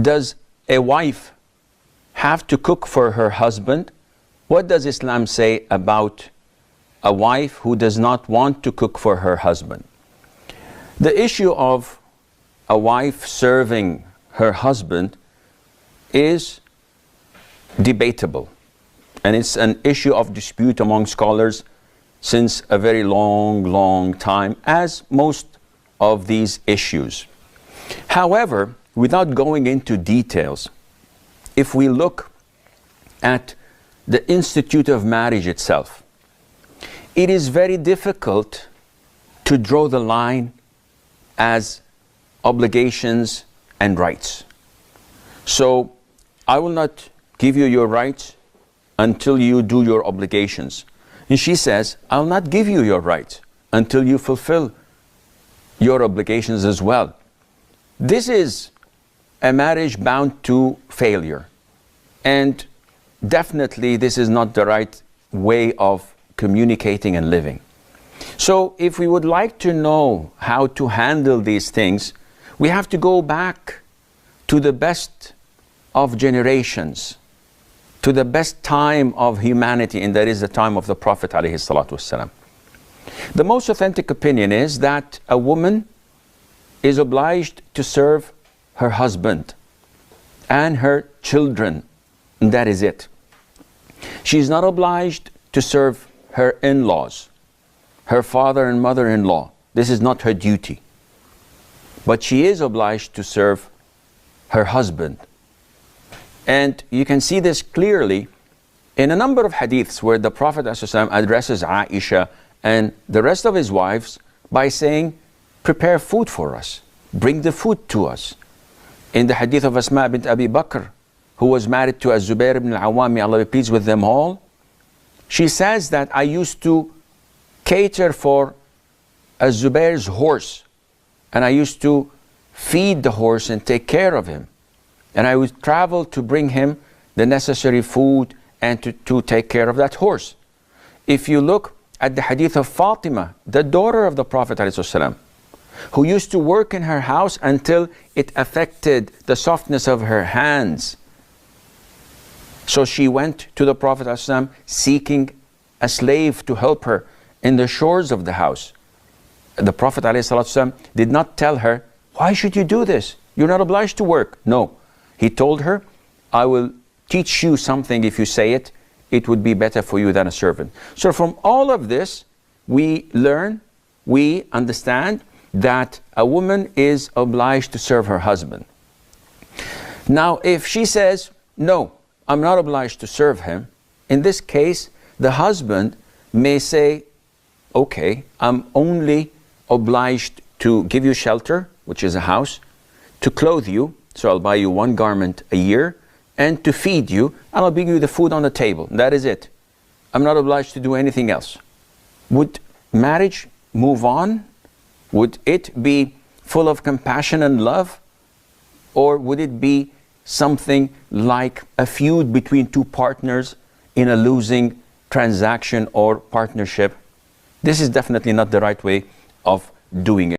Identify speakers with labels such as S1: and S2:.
S1: Does a wife have to cook for her husband? What does Islam say about a wife who does not want to cook for her husband? The issue of a wife serving her husband is debatable, and it's an issue of dispute among scholars since a very long time, as most of these issues. However, without going into details, if we look at the institute of marriage itself, it is very difficult to draw the line as obligations and rights. So I will not give you your rights until you do your obligations. And she says, I'll not give you your rights until you fulfill your obligations as well. This is a marriage bound to failure. And definitely this is not the right way of communicating and living. So if we would like to know how to handle these things, we have to go back to the best of generations, to the best time of humanity, and that is the time of the Prophet ﷺ. The most authentic opinion is that a woman is obliged to serve her husband and her children, and that is it. She is not obliged to serve her in-laws, her father and mother-in-law. This is not her duty. But she is obliged to serve her husband. And you can see this clearly in a number of hadiths where the Prophet ﷺ addresses Aisha and the rest of his wives by saying, prepare food for us, bring the food to us. In the hadith of Asma bint Abi Bakr, who was married to Az-Zubair ibn al-Awwam, may Allah be pleased with them all, she says that I used to cater for Az-Zubair's horse, and I used to feed the horse and take care of him. And I would travel to bring him the necessary food and to take care of that horse. If you look at the hadith of Fatima, the daughter of the Prophet ﷺ, who used to work in her house until it affected the softness of her hands. So she went to the Prophet ﷺ seeking a slave to help her in the chores of the house. The Prophet ﷺ did not tell her, why should you do this? You're not obliged to work. No. He told her, I will teach you something if you say it. It would be better for you than a servant. So from all of this, we learn, we understand that a woman is obliged to serve her husband. Now, if she says, no, I'm not obliged to serve him, in this case, the husband may say, okay, I'm only obliged to give you shelter, which is a house, to clothe you, so I'll buy you one garment a year, and to feed you, and I'll bring you the food on the table. That is it. I'm not obliged to do anything else. Would marriage move on? Would it be full of compassion and love? Or would it be something like a feud between two partners in a losing transaction or partnership? This is definitely not the right way of doing it.